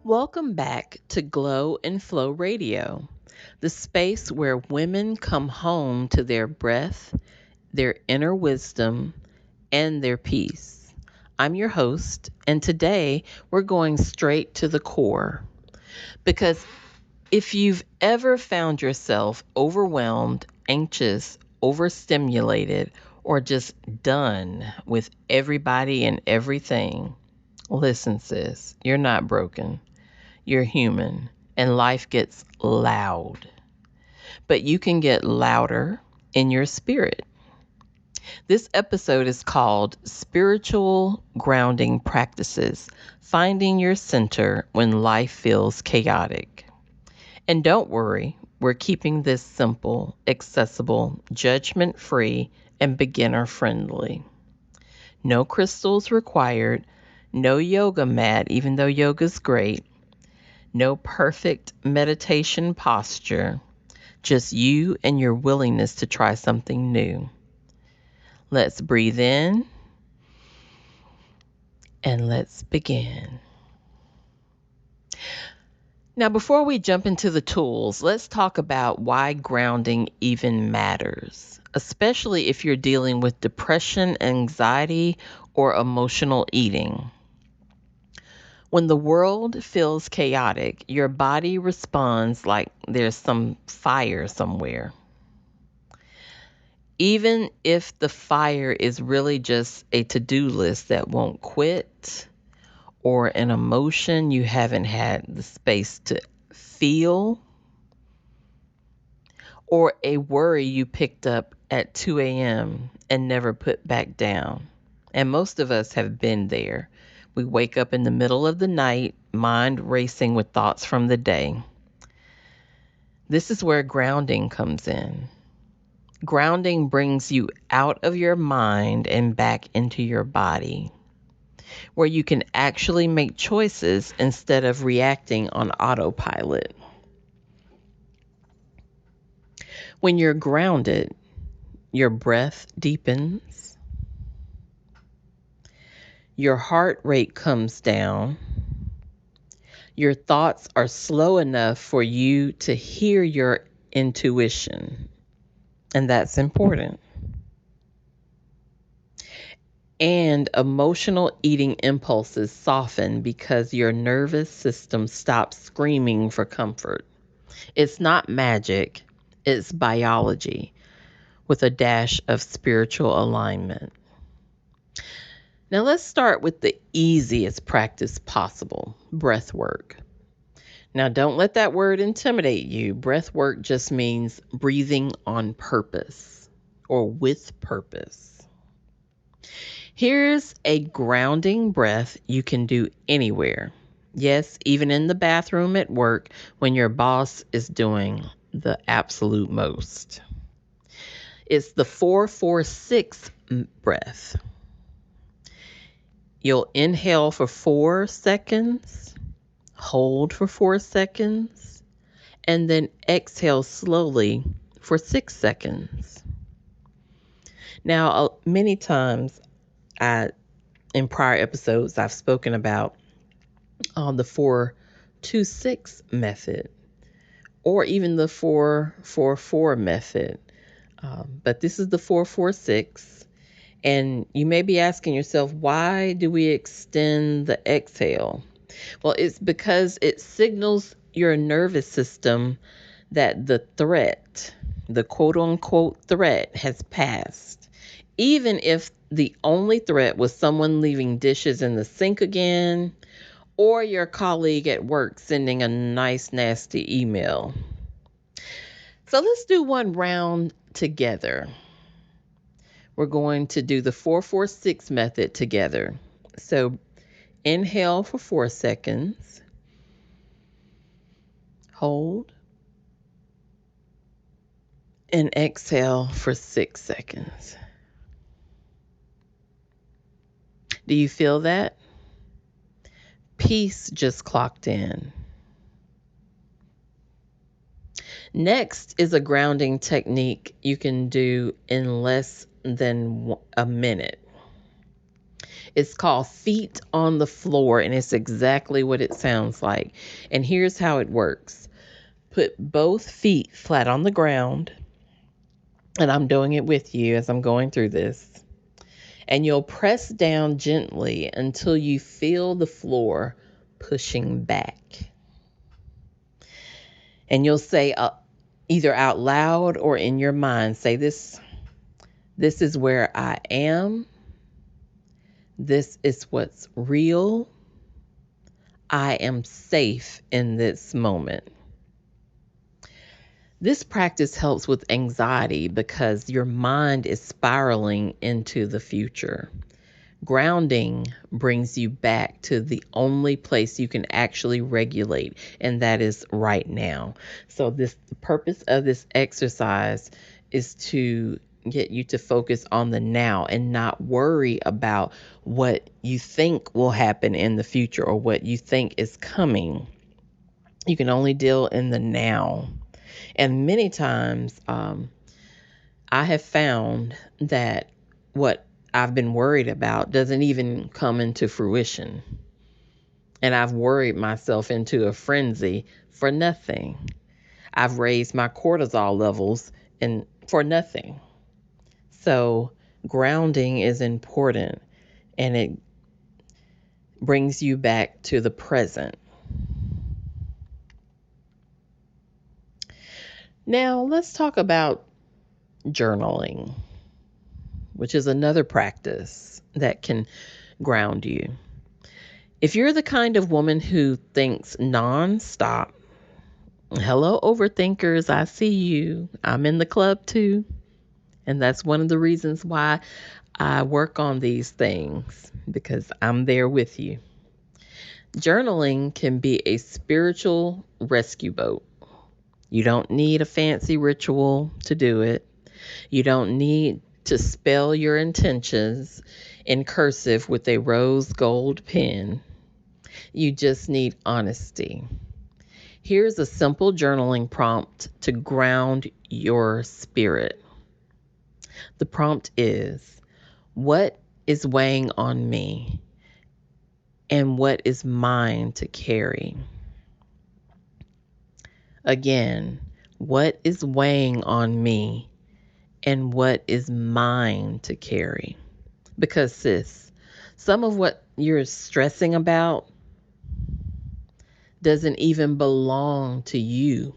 Welcome back to Glow and Flow Radio, the space where women come home to their breath, their inner wisdom, and their peace. I'm your host, and today we're going straight to the core. Because if you've ever found yourself overwhelmed, anxious, overstimulated, or just done with everybody and everything, listen, sis, you're not broken. You're human, and life gets loud. But you can get louder in your spirit. This episode is called Spiritual Grounding Practices, Finding Your Center When Life Feels Chaotic. And don't worry, we're keeping this simple, accessible, judgment free, and beginner friendly. No crystals required, no yoga mat, even though yoga's great, no perfect meditation posture, just you and your willingness to try something new. Let's breathe in and let's begin. Now, before we jump into the tools, let's talk about why grounding even matters, especially if you're dealing with depression, anxiety, or emotional eating. When the world feels chaotic, your body responds like there's some fire somewhere. Even if the fire is really just a to-do list that won't quit, or an emotion you haven't had the space to feel, or a worry you picked up at 2 a.m. and never put back down. And most of us have been there. We wake up in the middle of the night, mind racing with thoughts from the day. This is where grounding comes in. Grounding brings you out of your mind and back into your body, where you can actually make choices instead of reacting on autopilot. When you're grounded, your breath deepens, your heart rate comes down, your thoughts are slow enough for you to hear your intuition, and that's important. And emotional eating impulses soften because your nervous system stops screaming for comfort. It's not magic, it's biology with a dash of spiritual alignment. Now, let's start with the easiest practice possible, breath work. Now, don't let that word intimidate you. Breath work just means breathing on purpose or with purpose. Here's a grounding breath you can do anywhere. Yes, even in the bathroom at work when your boss is doing the absolute most. It's the 4-4-6 breath. You'll inhale for 4 seconds, hold for 4 seconds, and then exhale slowly for 6 seconds. Now, many times in prior episodes, I've spoken about the 4-2-6 method or even the 4-4-4 method. But this is the 4-4-6. And you may be asking yourself, why do we extend the exhale? Well, it's because it signals your nervous system that the threat, the quote unquote threat, has passed. Even if the only threat was someone leaving dishes in the sink again, or your colleague at work sending a nice, nasty email. So let's do one round together. We're going to do the 4-4-6 method together. So inhale for 4 seconds. Hold. And exhale for 6 seconds. Do you feel that? Peace just clocked in. Next is a grounding technique you can do in less than a minute. It's called Feet on the Floor, and it's exactly what it sounds like. And here's how it works. Put both feet flat on the ground, and I'm doing it with you as I'm going through this. And you'll press down gently until you feel the floor pushing back. And you'll say either out loud or in your mind, say this is where I am. This is what's real. I am safe in this moment. This practice helps with anxiety because your mind is spiraling into the future. Grounding brings you back to the only place you can actually regulate, and that is right now. So the purpose of this exercise is to get you to focus on the now and not worry about what you think will happen in the future or what you think is coming. You can only deal in the now. And many times, I have found that what I've been worried about doesn't even come into fruition. And I've worried myself into a frenzy for nothing. I've raised my cortisol levels and for nothing. So grounding is important, and it brings you back to the present. Now, let's talk about journaling, which is another practice that can ground you. If you're the kind of woman who thinks nonstop, hello, overthinkers, I see you. I'm in the club too. And that's one of the reasons why I work on these things, because I'm there with you. Journaling can be a spiritual rescue boat. You don't need a fancy ritual to do it. You don't need to spell your intentions in cursive with a rose gold pen. You just need honesty. Here's a simple journaling prompt to ground your spirit. The prompt is, what is weighing on me and what is mine to carry? Again, what is weighing on me and what is mine to carry? Because sis, some of what you're stressing about doesn't even belong to you.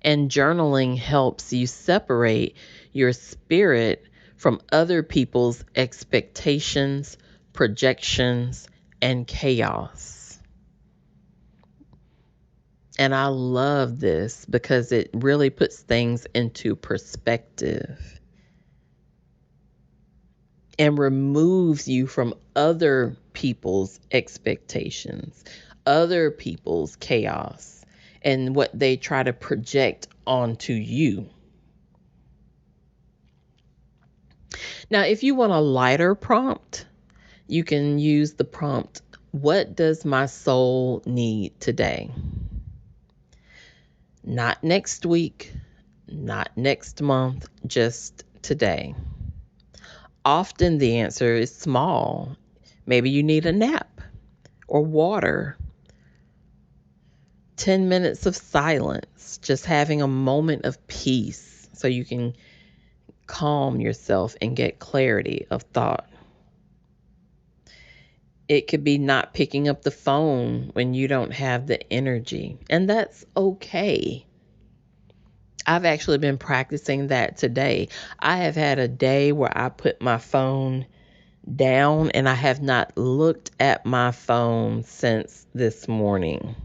And journaling helps you separate your spirit from other people's expectations, projections, and chaos. And I love this because it really puts things into perspective and removes you from other people's expectations, other people's chaos, and what they try to project onto you. Now, if you want a lighter prompt, you can use the prompt, what does my soul need today? Not next week, not next month, just today. Often the answer is small. Maybe you need a nap or water, 10 minutes of silence, just having a moment of peace so you can calm yourself and get clarity of thought. It could be not picking up the phone when you don't have the energy, and that's okay. I've actually been practicing that today. I have had a day where I put my phone down and I have not looked at my phone since this morning.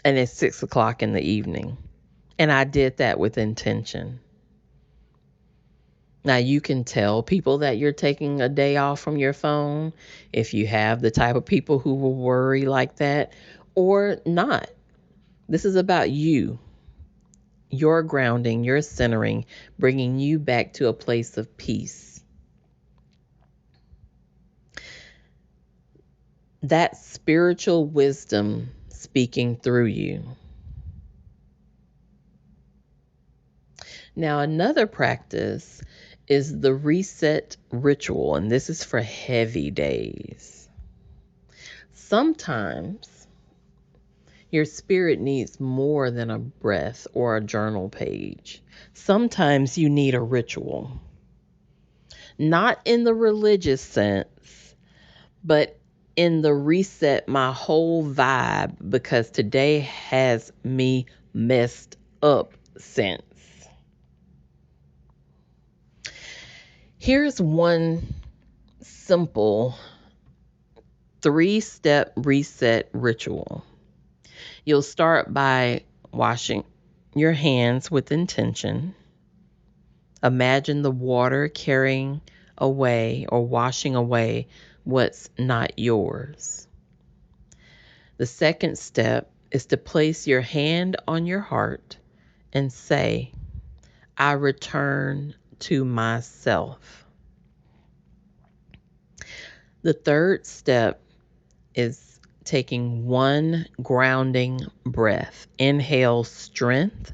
And it's 6 o'clock in the evening. And I did that with intention. Now, you can tell people that you're taking a day off from your phone if you have the type of people who will worry like that, or not. This is about you, your grounding, your centering, bringing you back to a place of peace. That spiritual wisdom speaking through you. Now, another practice is the reset ritual, and this is for heavy days. Sometimes your spirit needs more than a breath or a journal page. Sometimes you need a ritual. Not in the religious sense, but in the reset my whole vibe because today has me messed up sense. Here's one simple 3-step reset ritual. You'll start by washing your hands with intention. Imagine the water carrying away or washing away what's not yours. The second step is to place your hand on your heart and say, I return to myself. The third step is taking one grounding breath. Inhale strength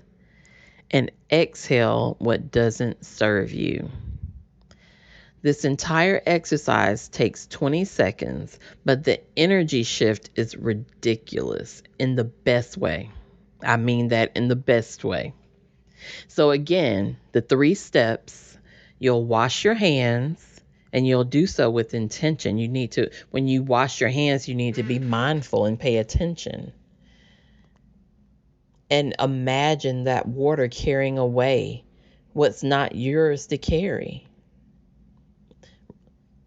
and exhale what doesn't serve you. This entire exercise takes 20 seconds, but the energy shift is ridiculous in the best way. I mean that in the best way. So again, the 3 steps, you'll wash your hands and you'll do so with intention. When you wash your hands, you need to be mindful and pay attention. And imagine that water carrying away what's not yours to carry.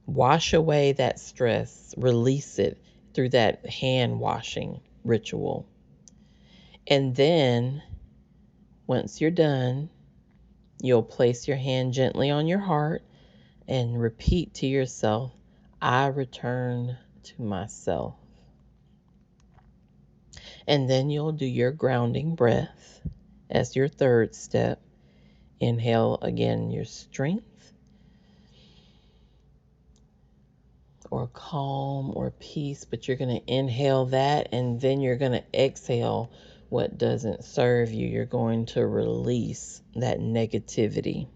Wash away that stress, release it through that hand washing ritual. And then once you're done, you'll place your hand gently on your heart and repeat to yourself, I return to myself. And then you'll do your grounding breath as your third step. Inhale again your strength or calm or peace, but you're going to inhale that and then you're going to exhale what doesn't serve you. You're going to release that negativity.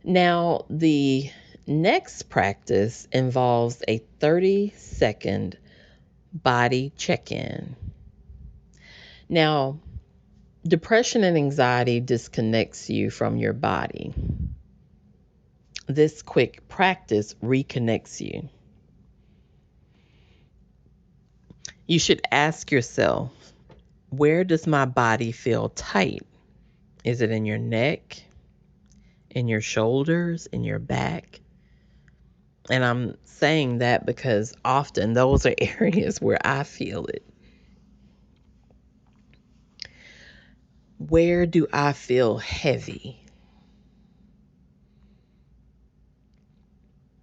Now, the next practice involves a 30-second body check-in. Now, depression and anxiety disconnects you from your body. This quick practice reconnects you. You should ask yourself, where does my body feel tight? Is it in your neck, in your shoulders, in your back? And I'm saying that because often those are areas where I feel it. Where do I feel heavy?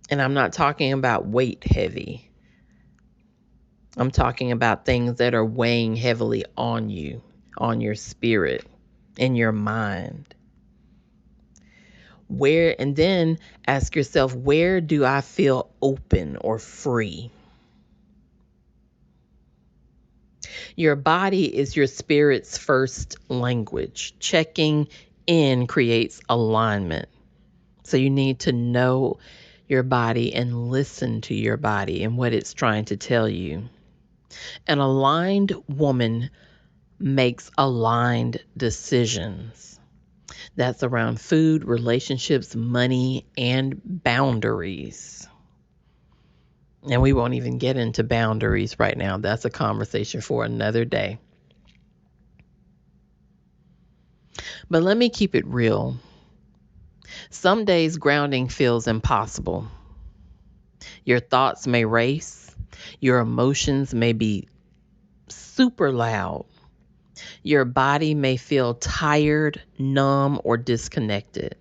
And I'm not talking about weight heavy. I'm talking about things that are weighing heavily on you, on your spirit, in your mind. And then ask yourself, where do I feel open or free? Your body is your spirit's first language. Checking in creates alignment. So you need to know your body and listen to your body and what it's trying to tell you. An aligned woman makes aligned decisions. That's around food, relationships, money, and boundaries. And we won't even get into boundaries right now. That's a conversation for another day. But let me keep it real. Some days grounding feels impossible. Your thoughts may race. Your emotions may be super loud. Your body may feel tired, numb, or disconnected.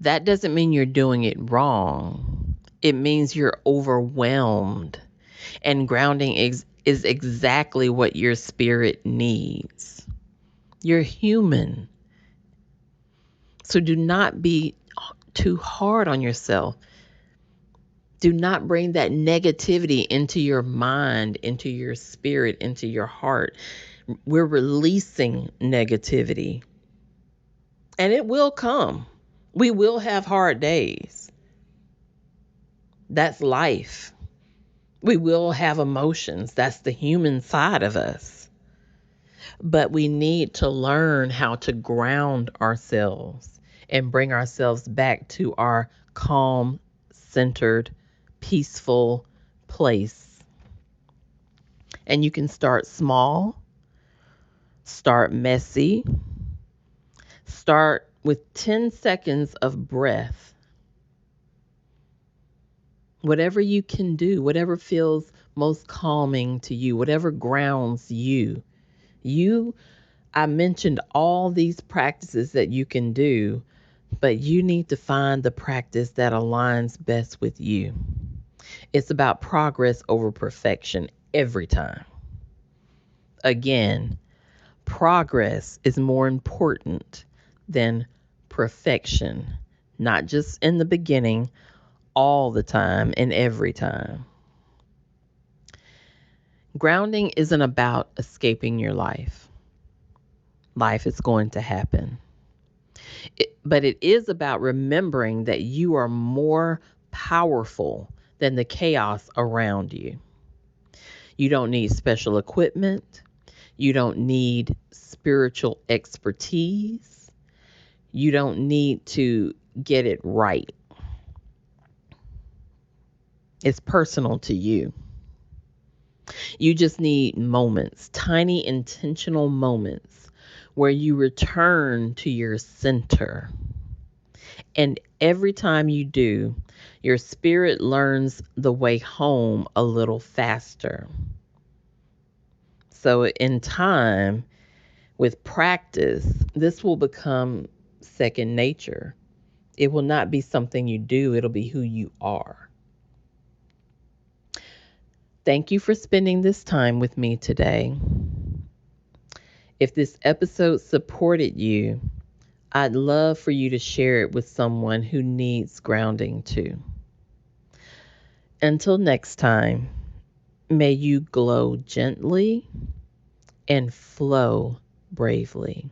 That doesn't mean you're doing it wrong. It means you're overwhelmed. And grounding is exactly what your spirit needs. You're human. So do not be too hard on yourself. Do not bring that negativity into your mind, into your spirit, into your heart. We're releasing negativity. And it will come. We will have hard days. That's life. We will have emotions. That's the human side of us. But we need to learn how to ground ourselves and bring ourselves back to our calm, centered, peaceful place. And you can start small, start messy, start with 10 seconds of breath. Whatever you can do, whatever feels most calming to you, whatever grounds you. I mentioned all these practices that you can do, but you need to find the practice that aligns best with you. It's about progress over perfection every time. Again, progress is more important than perfection, not just in the beginning, all the time and every time. Grounding isn't about escaping your life. Life is going to happen. But it is about remembering that you are more powerful than the chaos around you. You don't need special equipment. You don't need spiritual expertise. You don't need to get it right. It's personal to you. You just need moments, tiny intentional moments where you return to your center. And every time you do, your spirit learns the way home a little faster. So, in time, with practice, this will become second nature. It will not be something you do, it'll be who you are. Thank you for spending this time with me today. If this episode supported you, I'd love for you to share it with someone who needs grounding too. Until next time, may you glow gently and flow bravely.